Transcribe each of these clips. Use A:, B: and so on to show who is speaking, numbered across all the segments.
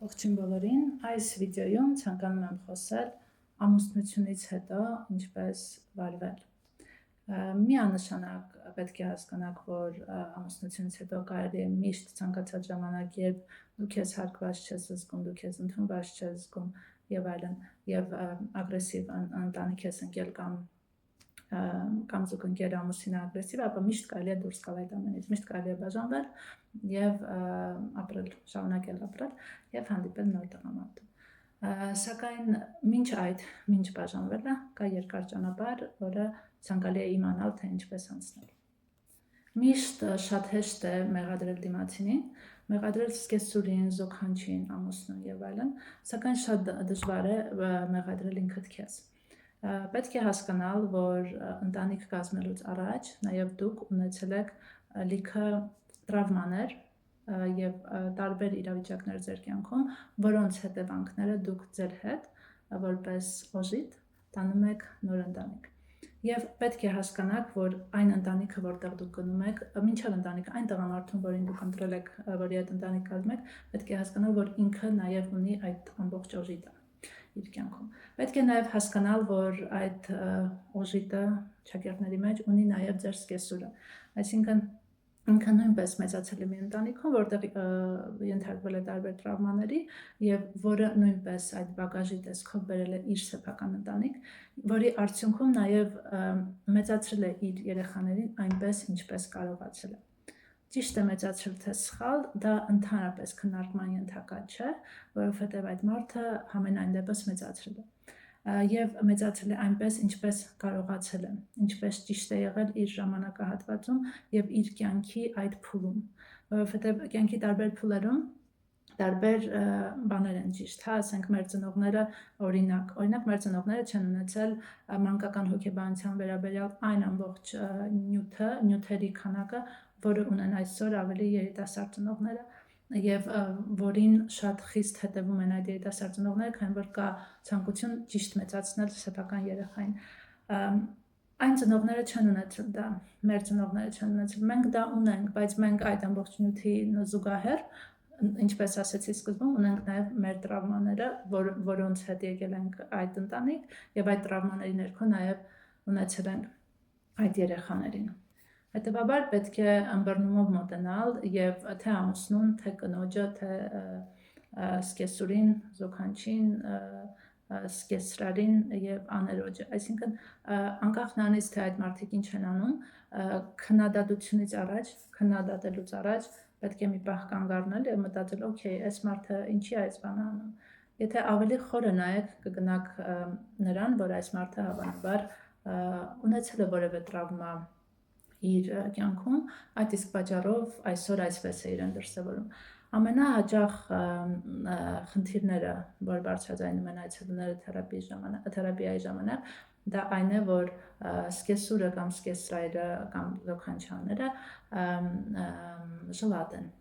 A: Ողջույն բոլորին, այս վիդեոյում ցանկանում եմ խոսել ամուսնությունից հետո ինչպես վարվել։ Միանշանակ պետք է հասկանաք, որ ամուսնությունից հետո կարելի է միշտ ցանկացած ժամանակ, երբ դու քեզ հարգված չես զգում, դու քեզ ընդունված չես զգում եւ այլն, եւ ագրեսիվ ընտանիք ես ընկել կամ զուգընկեր ամուսինը ագրեսիվ, ապա միշտ կարելի է դուրս գալ այդ ամենից, միշտ կարելի է բաժանվել եւ ապրել, շարունակել ապրել եւ հանդիպել նոր տղամարդու։ Սակայն մինչ բաժանվելը կա երկար ճանապարհ, որը ցանկալի է իմանալ, թե ինչպես անցնել։ Միշտ շատ հեշտ է մեղադրել դիմացինին, մեղադրել սկեսուրին, զոքանչին, ամուսնուն եւ այլն, սակայն շատ դժվար է մեղադրել ինքդ քեզ։ Պետք է հասկանալ, որ ընտանիք կազմելուց առաջ նաև դուք ունեցել եք լիքը տրավմաներ եւ տարբեր իրավիճակներ ձեր կյանքում, որոնց հետևանքները դուք ձեր հետ որպես օժիտ տանում եք նոր ընտանիք։ Եվ պետք է հասկանաք, որ այն ընտանիքը, որտեղ դուք գնում եք, մինչև ընտանիք, այն տղամարդուն, որին դուք ընտրել եք, որի հետ ընտանիք կազմեք, պետք է հասկանալ, որ ինքը նաև ունի այդ ամբողջ օժիտը իր կյանքում։ Պետք է նաև հասկանալ, որ այդ օժիտը շակերտների մեջ ունի նաև ձեր սկեսուրը, այսինքն ինքը նույնպես մեծացել է մի ընտանիքում, որտեղ ենթարկվել է տարբեր տրավմաների եւ որը նույնպես այդ բագաժի տեսքով բերել է իր սեփական ընտանիք, որի արդյունքում նաև մեծացրել է իր երեխաներին այնպես, ինչպես կարողացել է։ Ճիշտ է մեծացրել թե սխալ, դա ընդհանրապես քննարկման ենթակա չէ, որովհետև այդ մարդը համենայն դեպս մեծացրել է եւ մեծացել է այնպես, ինչպես կարողացել է, ինչպես ճիշտ է եղել իր ժամանակահատվածում եւ իր կյանքի այդ փուլում, որովհետեւ կյանքի տարբեր փուլերում տարբեր բաներ են ճիշտ, հա, ասենք մեր ծնողները օրինակ մեր ծնողները չեն ունեցել մանկական հոգեբանության վերաբերյալ այն ամբողջ նյութերի քանակը, որը ունեն այսօր ավելի երիտասարդ ծնողները եւ որին շատ խիստ հետևում են այդ երիտասարդ ծնողները, քանի որ կա ցանկություն ճիշտ մեծացնել սեփական երեխային։ Այն ծնողները չեն ունեցել դա, մեր ծնողները չեն ունեցել, մենք դա ունենք, բայց մենք այդ ամբողջ նյութին զուգահեռ, ինչպես ասեցի սկզբում, ունենք նաև մեր տրավմաները, որոնց հետ եկել ենք այդ ընտանիք եւ այդ տրավմաների ներքո նաև ունեցել ենք այդ երեխաներին։ Հետևաբար պետք է ըմբռնումով մոտենալ եւ թե ամուսնուն, թե կնոջը, թե սկեսուրին, զոքանչին, սկեսրարին եւ աներոջը, այսինքն անկախ նրանից, թե այդ մարդիկ ինչ են անում, քննադատելուց առաջ պետք է մի պահ կանգ առնել եւ մտածել, օքեյ, այս մարդը ինչի է այս բանը անում։ Եթե ավելի խորը նայեք, կգնաք նրան, որ այս մարդը հավանաբար ունեցել է որևէ տրավմա իր կյանքում, այդ իսկ պատճառով այսօր այսպես է իրեն դրսևորում։ Ամենահաճախ խնդիրները, որ բարձրաձայնում են այցելուները թերապիայի ժամանակ, դա այն է, որ սկեսուրը կամ սկեսրայրը կամ զոքանչյանները ժլատ են։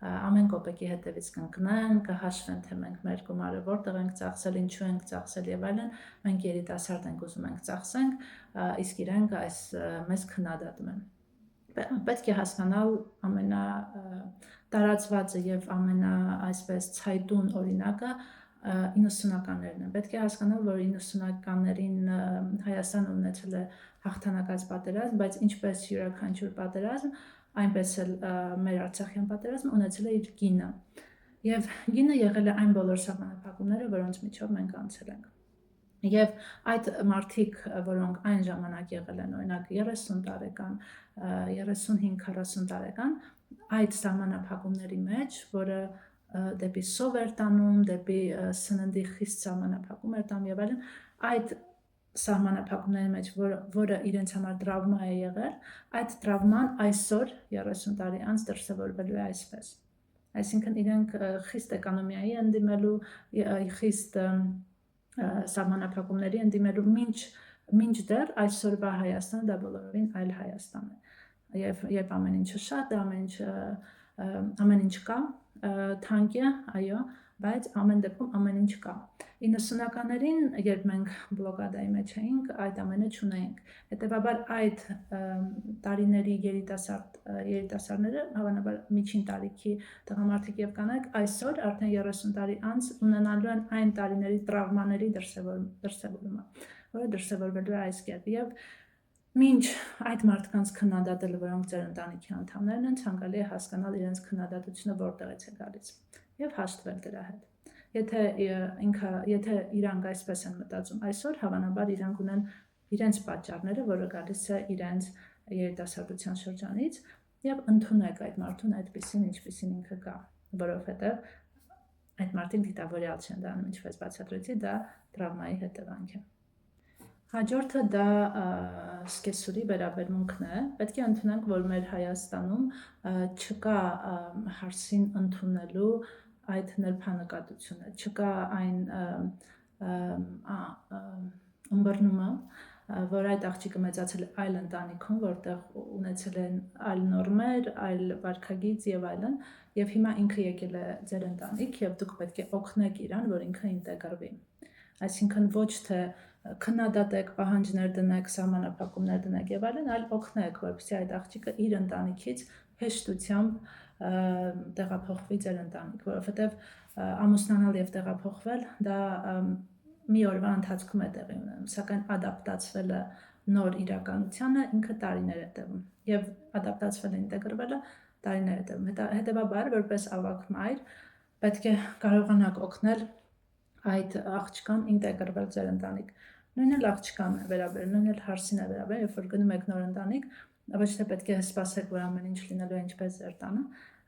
A: Ամեն կոպեկի հետևից կընկնեն, կհաշվեն, թե մենք մեր գումարը որտեղ ենք ծախսել, ինչու ենք ծախսել եւ այլն, մենք երիտասարդ ենք, ուզում ենք ծախսենք, իսկ իրենք մեզ քննադատում են։ Պետք է հասկանալ տարածվածը եւ այսպես ցայտուն օրինակը 90-ականներն են։ Պետք է հասկանալ, որ 90-ականներին Հայաստանը ունեցել է հաղթանակած պատերազմ, բայց ինչպես յուրաքանչյուր պատերազմ, այնպես էլ մեր Արցախյան պատերազմը ունեցել է իր գինը։ Եվ գինը եղել է այն բոլոր սահմանափակումները, որոնց միջով մենք անցել ենք։ Եվ այդ մարդիկ, որոնք այն ժամանակ եղել են, օրինակ 30 տարեկան, 35-40 տարեկան, այդ սահմանափակումների մեջ, որը դեպի սով էր տանում, դեպի սննդի խիստ սահմանափակում էր տանում եւ այլն, այդ սահմանափակումների մեջ, որը իրենց համար տրավմա է եղել, այդ տրավման այսօր 30 տարի անց դրսևորվելու է այսպես։ Այսինքն իրենք խիստ էկոնոմիայի են դիմելու, խիստ սահմանափակումների են դիմելու, մինչդեռ այսօրվա Հայաստանը դա բոլորովին այլ Հայաստան է։ Եվ երբ ամեն ինչը շատ է, ամեն ինչ կա, թանկ է, այո, բայց ամեն դեպքում ամեն ինչ կա։ 90-ականներին, երբ մենք բլոկադայի մեջ էինք, այդ ամենը չունեինք։ Հետևաբար այդ տարիների երիտասարդները, հավանաբար միջին տարիքի տղամարդիկ եւ կանայք, այսօր արդեն 30 տարի անց ունենալու են այն տարիների տրավմաների դրսևորումը, որը դրսևորվելու է այս կերպ։ Եվ մինչ այդ մարդկանց քննադատելը, որոնք ձեր ընտանիքի անդամներն են, ցանկալի է հասկանալ իրենց քննադատությունը որտեղից է գալիս եւ հաշտվել դրա հետ։ Եթե իրանք այսպես են մտածում այսօր, հավանաբար իրանք ունեն իրենց պատճառները, որը գալիս է իրենց երիտասարդության շրջանից, եւ ընդունեք այդ մարդուն այդպեսին, ինչպեսին ինքը կա, որովհետեւ այդ մարդիկ դիտավորյալ չեն դառնում, ինչպես բացատրեցի, դա տրավմայի հետևանք է։ Հաջորդը դա սկեսուրի վերաբերմունքն է։ Պետք է ընդունենք, որ մեր Հայաստանում չկա հարսին ընդունելու այդ նրբանկատությունը, չկա այն ըմբռնումը, որ այդ աղջիկը մեծացել է այլ ընտանիքում, որտեղ ունեցել են այլ նորմեր, այլ վարքագիծ եւ այլն, եւ հիմա ինքը եկել է ձեր ընտանիք եւ դուք պետք է օգնեք իրան, որ ինքը ինտեգրվի։ Այսինքն ոչ թե քննադատեք, պահանջներ դնեք, սահմանափակումներ դնեք եւ այլն, այլ օգնեք, որպեսզի այդ աղջիկը իր ընտանիքից հեշտությամբ տեղափոխվի ձեր ընտանիք, որովհետեւ ամուսնանալ եւ տեղափոխվել դա մի օրվա ընթացքում է տեղի ունենում, սակայն ադապտացվելը նոր իրականությանը ինքը տարիներ է տևում եւ ադապտացվելը ինտեգրվելը տարիներ է տևում։ Հետևաբար, որպես ավագ մայր, պետք է կարողանաք օգնել այդ աղջկան ինտեգրվել ձեր ընտանիք։ Նույնն էլ աղջկան է վերաբերում, նույնն էլ հարսին է վերաբերում, երբ որ գնում եք նոր ընտանիք, ոչ թե պետք է սպասեք, որ ամեն ինչ լինելու է ինչպես ձեր տանը,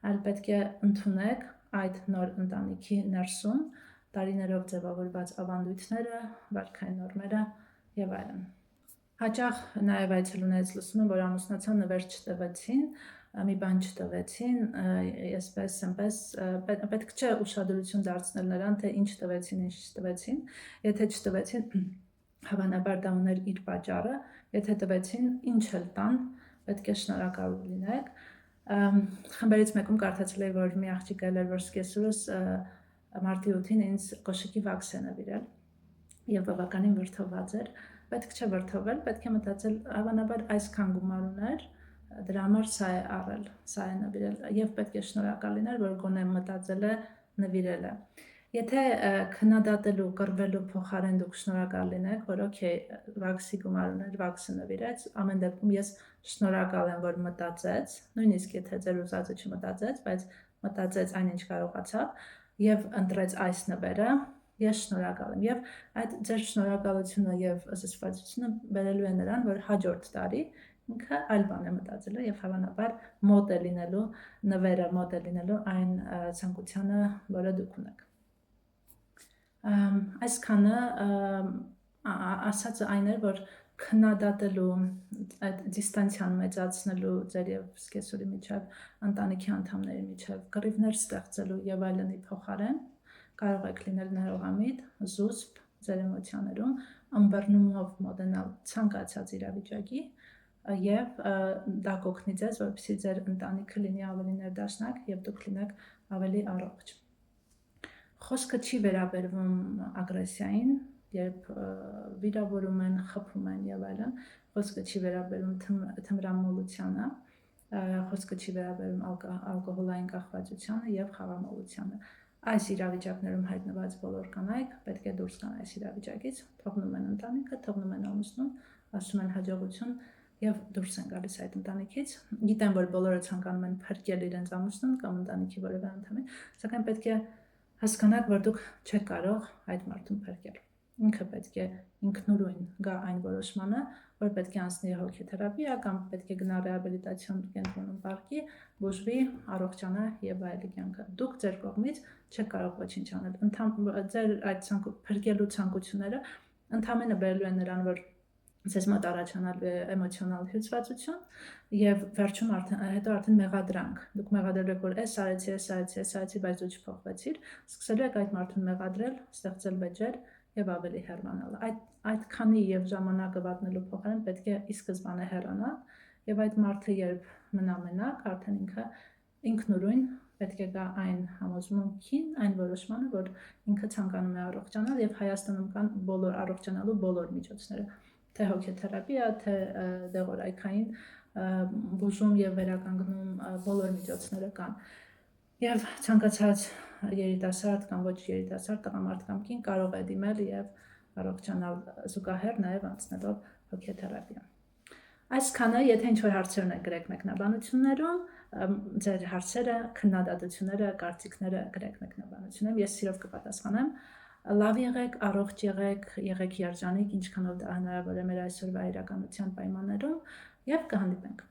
A: այլ պետք է ընդունեք այդ նոր ընտանիքի ներսում տարիներով ձևավորված ավանդույթները, վարքային նորմերը եւ այլն։ Հաճախ նաեւ այցելուներից լսում եմ, որ ամուսնացան, նվեր չտվեցին, մի բան չտվեցին, այսպես պետք չէ ուշադրություն դարձնել նրան, թե ինչ տվեցին, ինչ չտվեցին, եթե չտվեցին, հավանաբար դա ուներ իր պատճառը, եթե տվեցին, ինչ էլ տան, պետք է շնորհակալ լինեք։ Խմբերից մեկում կարդացել էի, որ մի աղջիկ էլ էր, որ սկեսուրս մարտի 8-ին ինձ կոշիկի վաքս է նվիրել եւ բավականին վրդոված էր։ Պետք չէ վրդովել, պետք է մտածել, հավանաբար այսքան գումար ուներ, դրա համար սա է առել, սա է նվիրել եւ պետք է շնորհակալ լինել, որ գոնե մտածել է նվիրել է։ Եթե քննադատելու, կռվելու փոխարեն դուք շնորհակալ լինեք, որ օքեյ, վաքսի գումար ուներ, վաքսը նվիրեց, ամեն դեպքում ես շնորհակալ եմ, որ մտածեց, նույնիսկ եթե ձեր ուզածը չմտածեց, բայց մտածեց այնինչ կարողացավ եւ ընտրեց այս նվերը, ես շնորհակալ եմ եւ այդ ձեր շնորհակալությունը եւ զսպվածությունը բերելու է նրան, որ հաջորդ տարի ինքը այլ բան է մտածելու եւ հավանաբար մոտ է լինելու նվերը, մոտ է լինելու այն ցանկությանը, որը դուք ունեք։ Այսքանը ասածը այն էր, որ քննադատելու, այդ դիստանցիան մեծացնելու ձեր եւ սկեսուրի միջև, ընտանիքի անդամների միջև, կռիվներ ստեղծելու եւ այլնի փոխարեն կարող եք լինել ներողամիտ, զուսպ ձեր էմոցիաներում, ըմբռնումով մոտենալ ցանկացած իրավիճակի եւ դա կօգնի ձեզ, որպեսզի ձեր ընտանիքը լինի ավելի ներդաշնակ եւ դուք լինեք ավելի առողջ։ Խոսքը չի վերաբերվում ագրեսիային, երբ վիրավորում են, խփում են եւ այլն, խոսքը չի վերաբերվում թմրամոլությանը, խոսքը չի վերաբերվում ալկոհոլային կախվածությանը եւ խաղամոլությանը։ Այս իրավիճակներում հայտնված բոլոր կանայք պետք է դուրս գան այս իրավիճակից, թողնում են ընտանիքը, թողնում են ամուսնուն, ասում են հաջողություն եւ դուրս են գալիս այդ ընտանիքից։ Գիտեմ, որ բոլորը ցանկանում են փրկել իրենց ամուսնուն կամ ընտանիքի որևէ անդամին, սակայն պետք է հասկանաք, որ դուք չեք կարող այդ մարդուն փրկել։ Ինքը պետք է ինքնուրույն գա այն որոշմանը, որ պետք է անցնի հոգեթերապիա կամ պետք է գնա ռեաբիլիտացիոն կենտրոնում պարկի, բուժվի, առողջանա եւ այլն կյանքը։ Դուք ձեր կողմից չեք կարող ոչինչ անել։ Ձեր այդ փրկելու ցանկությունները ընդհանրապես բերելու են նրան, որ ձեզ մոտ առաջանալու է էմոցիոնալ հյուծվածություն եւ վերջում հետո արդեն մեղադրանք։ Դուք մեղադրել եք, որ էս արեցի, բայց դու չփոխվեցիր, սկսելու եք այդ մարդուն մեղադրել, ստեղծել վեճեր եւ ավելի հեռանալ։ Այդ քանի եւ ժամանակը վատնելու փոխարեն պետք է ի սկզբանե հեռանալ եւ այդ մարդը երբ մնա մենակ, արդեն ինքը ինքնուրույն պետք է գա այն համոզմունքին, այն որոշմանը, որ ինքը ցանկանում է առողջանալ եւ Հայաստանում կան առողջանալու բոլոր միջոցները, թե հոգեթերապիա, թե դեղորայքային բուժում եւ վերականգնում բոլոր միջոցները կան։ Եվ ցանկացած երիտասարդ կամ ոչ երիտասարդ տղամարդ կամ կին կարող է դիմել եւ առողջանալ զուգահեռ նաեւ անցնելով հոգեթերապիա։ Այսքանը, եթե ինչ-որ հարցեր ունեք, գրեք մեկնաբանություններում, ձեր հարցերը, քննադատությունները, կարծիքները գրեք մեկնաբանություններում, ես սիրով կպատասխանեմ։ Լավ եղեք, առողջ եղեք երջանիկ, ինչքանով դա հնարավոր է մեր այսօրվա իրականության պայմաններում, եւ կհանդիպենք։